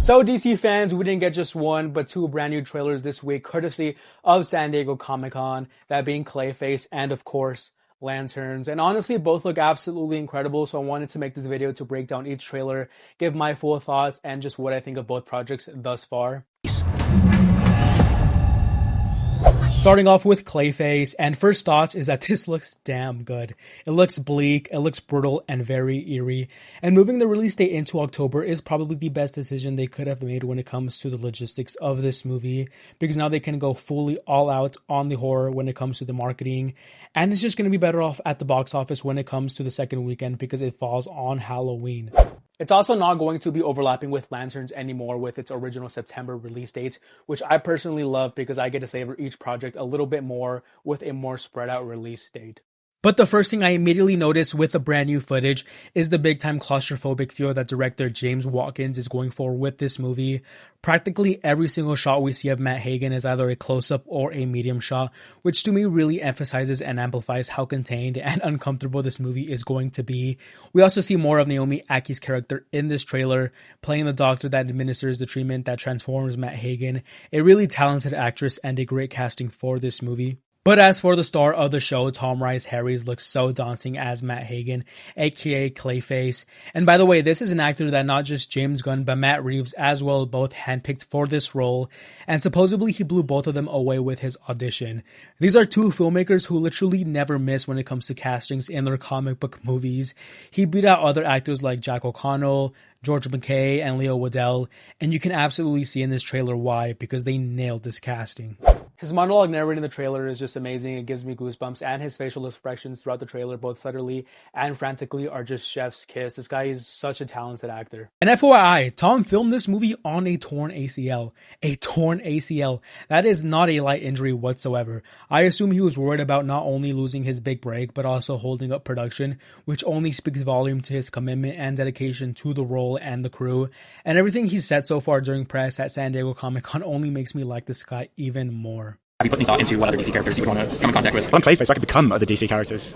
So DC fans, we didn't get just one, but two brand new trailers this week, courtesy of San Diego Comic-Con, that being Clayface and, of course, Lanterns. And honestly, both look absolutely incredible, so I wanted to make this video to break down each trailer, give my full thoughts, and just what I think of both projects thus far. Starting off with Clayface, and first thoughts is that this looks damn good. It looks bleak, it looks brutal, and very eerie. And moving the release date into October is probably the best decision they could have made when it comes to the logistics of this movie, because now they can go fully all out on the horror when it comes to the marketing. And it's just going to be better off at the box office when it comes to the second weekend because it falls on Halloween. It's also not going to be overlapping with Lanterns anymore with its original September release date, which I personally love because I get to savor each project a little bit more with a more spread out release date. But the first thing I immediately noticed with the brand new footage is the big time claustrophobic feel that director James Watkins is going for with this movie. Practically every single shot we see of Matt Hagen is either a close-up or a medium shot, which to me really emphasizes and amplifies how contained and uncomfortable this movie is going to be. We also see more of Naomi Ackie's character in this trailer, playing the doctor that administers the treatment that transforms Matt Hagen. A really talented actress and a great casting for this movie. But as for the star of the show, Tom Rhys Harries looks so daunting as Matt Hagen, aka Clayface. And by the way, this is an actor that not just James Gunn, but Matt Reeves as well both handpicked for this role. And supposedly he blew both of them away with his audition. These are two filmmakers who literally never miss when it comes to castings in their comic book movies. He beat out other actors like Jack O'Connell, George McKay, and Leo Waddell. And you can absolutely see in this trailer why, because they nailed this casting. His monologue narrating the trailer is just amazing. It gives me goosebumps, and his facial expressions throughout the trailer, both subtly and frantically, are just chef's kiss. This guy is such a talented actor. And FYI, Tom filmed this movie on a torn ACL. A torn ACL. That is not a light injury whatsoever. I assume he was worried about not only losing his big break, but also holding up production, which only speaks volume to his commitment and dedication to the role and the crew. And everything he's said so far during press at San Diego Comic-Con only makes me like this guy even more. Have you put any thought into what other DC characters you would want to come in contact with? Well, I'm Clayface, so I could become other DC characters.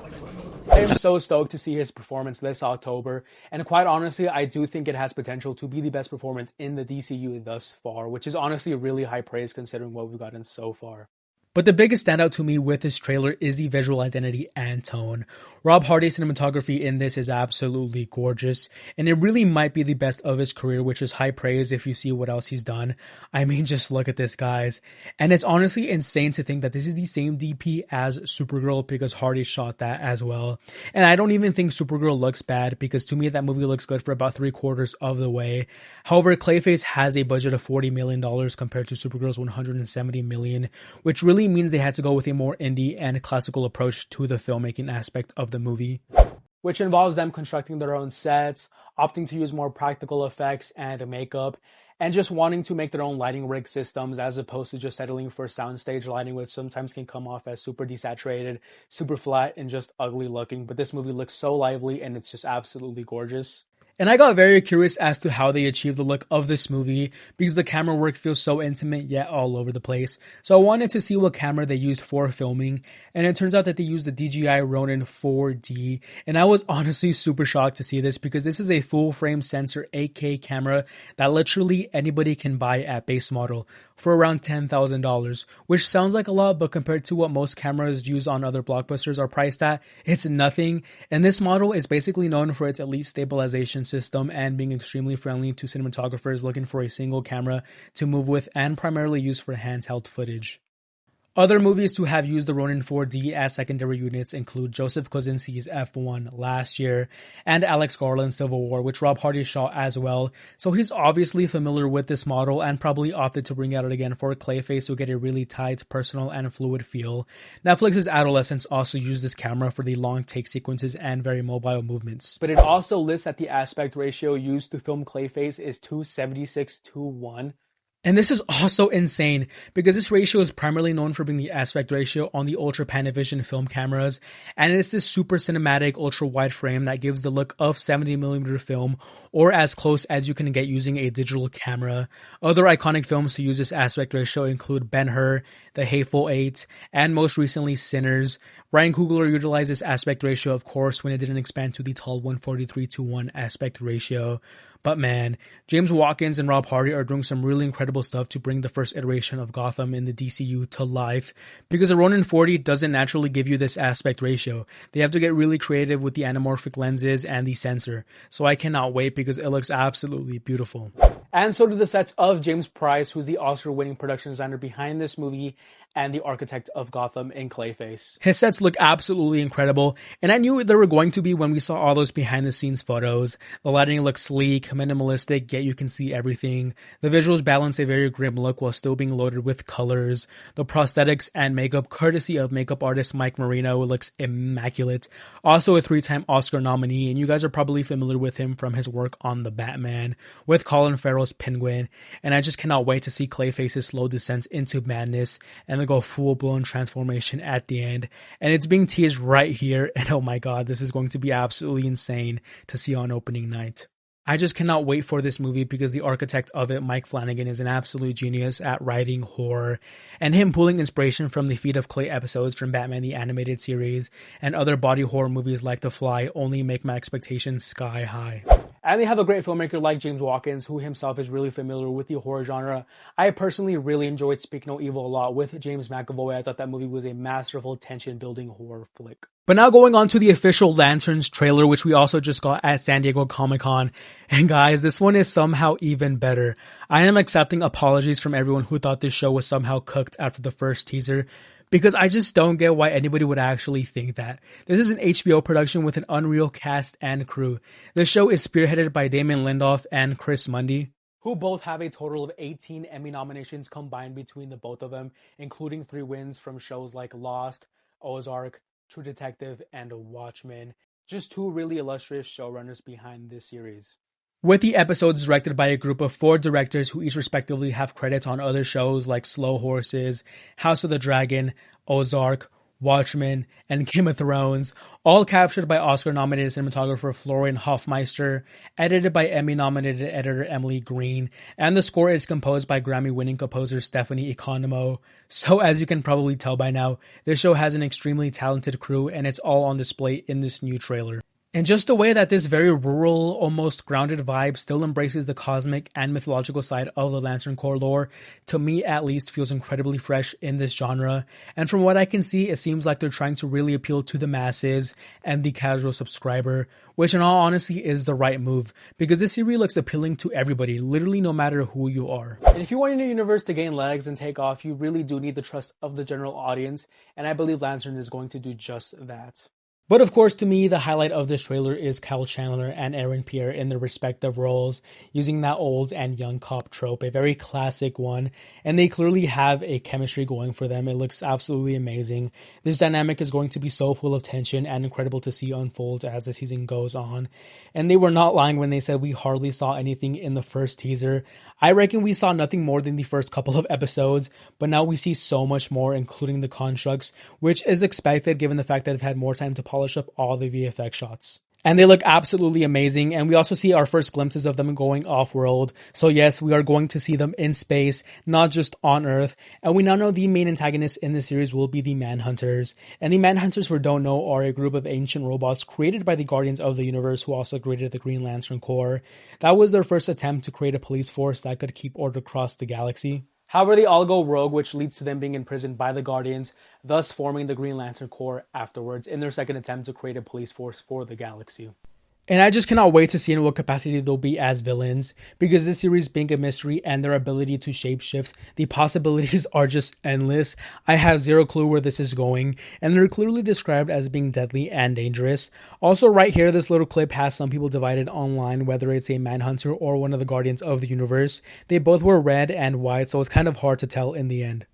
I am so stoked to see his performance this October, and quite honestly, I do think it has potential to be the best performance in the DCU thus far, which is honestly really high praise considering what we've gotten so far. But the biggest standout to me with this trailer is the visual identity and tone. Rob Hardy's cinematography in this is absolutely gorgeous, and it really might be the best of his career, which is high praise if you see what else he's done. I mean, just look at this, guys. And it's honestly insane to think that this is the same DP as Supergirl because Hardy shot that as well. And I don't even think Supergirl looks bad because to me that movie looks good for about 3/4 of the way. However, Clayface has a budget of $40 million compared to Supergirl's $170 million, which really means they had to go with a more indie and classical approach to the filmmaking aspect of the movie, which involves them constructing their own sets, opting to use more practical effects and makeup, and just wanting to make their own lighting rig systems as opposed to just settling for soundstage lighting, which sometimes can come off as super desaturated, super flat, and just ugly looking. But this movie looks so lively and it's just absolutely gorgeous. And I got very curious as to how they achieved the look of this movie because the camera work feels so intimate yet all over the place. So I wanted to see what camera they used for filming, and it turns out that they used the DJI Ronin 4D, and I was honestly super shocked to see this because this is a full frame sensor 8K camera that literally anybody can buy at base model for around $10,000, which sounds like a lot, but compared to what most cameras used on other blockbusters are priced at, it's nothing. And this model is basically known for its elite stabilization system and being extremely friendly to cinematographers looking for a single camera to move with and primarily used for handheld footage. Other movies to have used the Ronin 4D as secondary units include Joseph Kosinski's F1 last year and Alex Garland's Civil War, which Rob Hardy shot as well. So he's obviously familiar with this model and probably opted to bring out again for Clayface to get a really tight, personal, and fluid feel. Netflix's Adolescents also used this camera for the long take sequences and very mobile movements. But it also lists that the aspect ratio used to film Clayface is 276:1. And this is also insane because this ratio is primarily known for being the aspect ratio on the Ultra Panavision film cameras, and it's this super cinematic ultra wide frame that gives the look of 70mm film or as close as you can get using a digital camera. Other iconic films to use this aspect ratio include Ben-Hur, The Hateful Eight, and most recently Sinners. Ryan Coogler utilized this aspect ratio, of course, when it didn't expand to the tall 143:1 aspect ratio. But man, James Watkins and Rob Hardy are doing some really incredible stuff to bring the first iteration of Gotham in the DCU to life, because a Ronin 40 doesn't naturally give you this aspect ratio. They have to get really creative with the anamorphic lenses and the sensor. So I cannot wait because it looks absolutely beautiful. And so do the sets of James Price, who's the Oscar-winning production designer behind this movie and the architect of Gotham in Clayface. His sets look absolutely incredible, and I knew they were going to be when we saw all those behind-the-scenes photos. The lighting looks sleek, minimalistic, yet you can see everything. The visuals balance a very grim look while still being loaded with colors. The prosthetics and makeup, courtesy of makeup artist Mike Marino, looks immaculate. Also a 3-time Oscar nominee, and you guys are probably familiar with him from his work on The Batman, with Colin Farrell's Penguin, and I just cannot wait to see Clayface's slow descent into madness and then go full-blown transformation at the end. And it's being teased right here, and oh my god, this is going to be absolutely insane to see on opening night. I just cannot wait for this movie because the architect of it, Mike Flanagan, is an absolute genius at writing horror, and him pulling inspiration from the Feet of Clay episodes from Batman the Animated Series and other body horror movies like The Fly only make my expectations sky high. And they have a great filmmaker like James Watkins, who himself is really familiar with the horror genre. I personally really enjoyed Speak No Evil a lot with James McAvoy. I thought that movie was a masterful tension-building horror flick. But now going on to the official Lanterns trailer, which we also just got at San Diego Comic-Con. And guys, this one is somehow even better. I am accepting apologies from everyone who thought this show was somehow cooked after the first teaser, because I just don't get why anybody would actually think that. This is an HBO production with an unreal cast and crew. The show is spearheaded by Damon Lindelof and Chris Mundy, who both have a total of 18 Emmy nominations combined between the both of them, including 3 wins from shows like Lost, Ozark, True Detective, and Watchmen. Just 2 really illustrious showrunners behind this series. With the episodes directed by a group of 4 directors who each respectively have credits on other shows like Slow Horses, House of the Dragon, Ozark, Watchmen, and Game of Thrones, all captured by Oscar-nominated cinematographer Florian Hofmeister, edited by Emmy-nominated editor Emily Green, and the score is composed by Grammy-winning composer Stephanie Economou. So as you can probably tell by now, this show has an extremely talented crew, and it's all on display in this new trailer. And just the way that this very rural, almost grounded vibe still embraces the cosmic and mythological side of the Lantern Corps lore, to me at least feels incredibly fresh in this genre. And from what I can see, it seems like they're trying to really appeal to the masses and the casual subscriber, which in all honesty is the right move, because this series looks appealing to everybody, literally no matter who you are. And if you want your universe to gain legs and take off, you really do need the trust of the general audience, and I believe Lanterns is going to do just that. But of course, to me, the highlight of this trailer is Kyle Chandler and Aaron Pierre in their respective roles, using that old and young cop trope, a very classic one, and they clearly have a chemistry going for them. It looks absolutely amazing. This dynamic is going to be so full of tension and incredible to see unfold as the season goes on. And they were not lying when they said we hardly saw anything in the first teaser. I reckon we saw nothing more than the first couple of episodes, but now we see so much more, including the constructs, which is expected given the fact that they've had more time to polish up all the VFX shots. And they look absolutely amazing, and we also see our first glimpses of them going off-world. So yes, we are going to see them in space, not just on Earth, and we now know the main antagonists in the series will be the Manhunters. And the Manhunters, who don't know, are a group of ancient robots created by the Guardians of the Universe, who also created the Green Lantern Corps. That was their first attempt to create a police force that could keep order across the galaxy. However, they all go rogue, which leads to them being imprisoned by the Guardians, thus forming the Green Lantern Corps afterwards in their second attempt to create a police force for the galaxy. And I just cannot wait to see in what capacity they'll be as villains, because this series being a mystery and their ability to shapeshift, the possibilities are just endless. I have zero clue where this is going, and they're clearly described as being deadly and dangerous. Also right here, this little clip has some people divided online, whether it's a Manhunter or one of the Guardians of the Universe. They both were red and white, so it's kind of hard to tell in the end.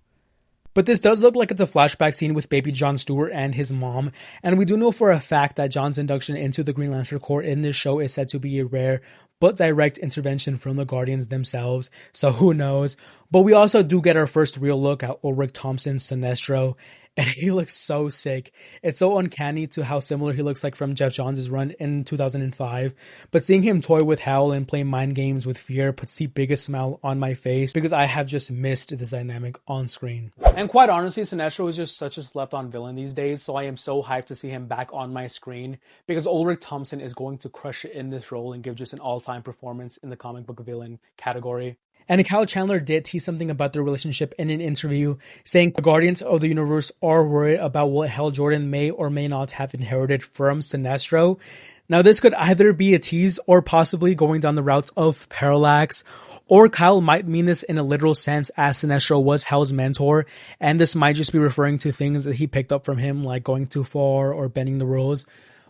But this does look like it's a flashback scene with baby Jon Stewart and his mom, and we do know for a fact that Jon's induction into the Green Lantern Corps in this show is said to be a rare but direct intervention from the Guardians themselves, so who knows. But we also do get our first real look at Ulrich Thompson's Sinestro, And he looks so sick. It's so uncanny to how similar he looks like from Jeff Johns' run in 2005. But seeing him toy with Hal and play mind games with Fear puts the biggest smile on my face because I have just missed this dynamic on screen. And quite honestly, Sinestro is just such a slept-on villain these days, so I am so hyped to see him back on my screen because Ulrich Thompson is going to crush it in this role and give just an all-time performance in the comic book villain category. And Kyle Chandler did tease something about their relationship in an interview, saying the Guardians of the Universe are worried about what Hal Jordan may or may not have inherited from Sinestro. Now, this could either be a tease or possibly going down the routes of Parallax, or Kyle might mean this in a literal sense as Sinestro was Hal's mentor, and this might just be referring to things that he picked up from him, like going too far or bending the rules.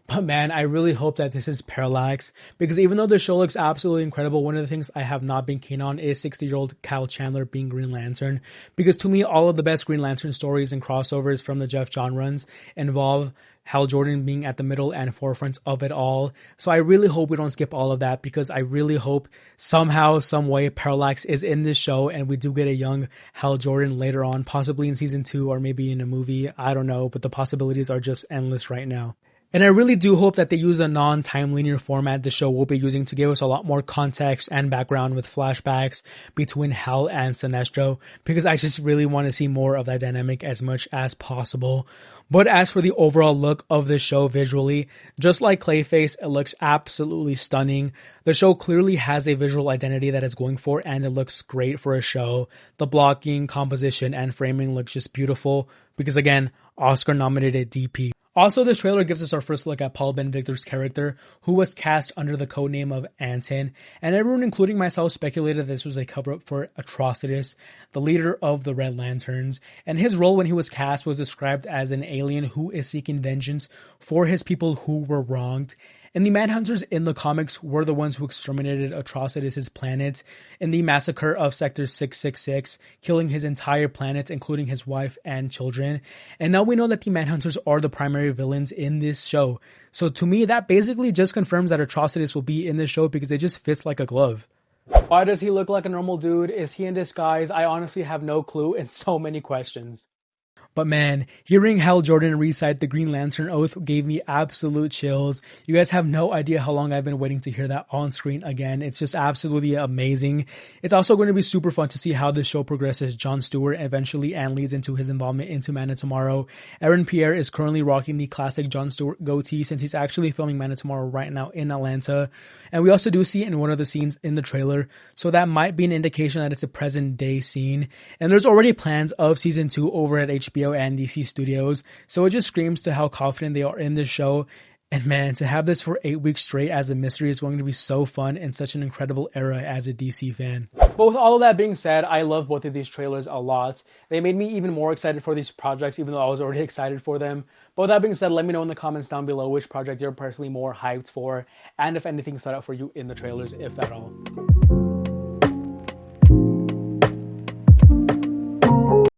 But man, I really hope that this is Parallax, because even though the show looks absolutely incredible, one of the things I have not been keen on is 60-year-old Kyle Chandler being Green Lantern, because to me, all of the best Green Lantern stories and crossovers from the Jeff Johns runs involve Hal Jordan being at the middle and forefront of it all. So I really hope we don't skip all of that, because I really hope somehow, some way, Parallax is in this show and we do get a young Hal Jordan later on, possibly in season 2 or maybe in a movie. I don't know, but the possibilities are just endless right now. And I really do hope that they use a non-time linear format the show will be using to give us a lot more context and background with flashbacks between Hal and Sinestro, because I just really want to see more of that dynamic as much as possible. But as for the overall look of the show visually, just like Clayface, it looks absolutely stunning. The show clearly has a visual identity that it's going for, and it looks great for a show. The blocking, composition, and framing looks just beautiful because, again, Oscar-nominated DP. Also, this trailer gives us our first look at Paul Ben-Victor's character, who was cast under the codename of Anton, and everyone, including myself, speculated this was a cover-up for Atrocitus, the leader of the Red Lanterns, and his role when he was cast was described as an alien who is seeking vengeance for his people who were wronged. And the Manhunters in the comics were the ones who exterminated Atrocitus' planet in the massacre of Sector 666, killing his entire planet, including his wife and children. And now we know that the Manhunters are the primary villains in this show. So to me, that basically just confirms that Atrocitus will be in this show because it just fits like a glove. Why does he look like a normal dude? Is he in disguise? I honestly have no clue and so many questions. But man, hearing Hal Jordan recite the Green Lantern Oath gave me absolute chills. You guys have no idea how long I've been waiting to hear that on screen again. It's just absolutely amazing. It's also going to be super fun to see how this show progresses Jon Stewart eventually and leads into his involvement into Man of Tomorrow. Aaron Pierre is currently rocking the classic Jon Stewart goatee since he's actually filming Man of Tomorrow right now in Atlanta. And we also do see it in one of the scenes in the trailer, so that might be an indication that it's a present day scene. And there's already plans of season 2 over at HBO and DC Studios, so it just screams to how confident they are in this show. And man, to have this for 8 weeks straight as a mystery is going to be so fun in such an incredible era as a DC fan. But with all of that being said, I love both of these trailers a lot. They made me even more excited for these projects, even though I was already excited for them. But with that being said, let me know in the comments down below which project you're personally more hyped for, and if anything stood out for you in the trailers, if at all.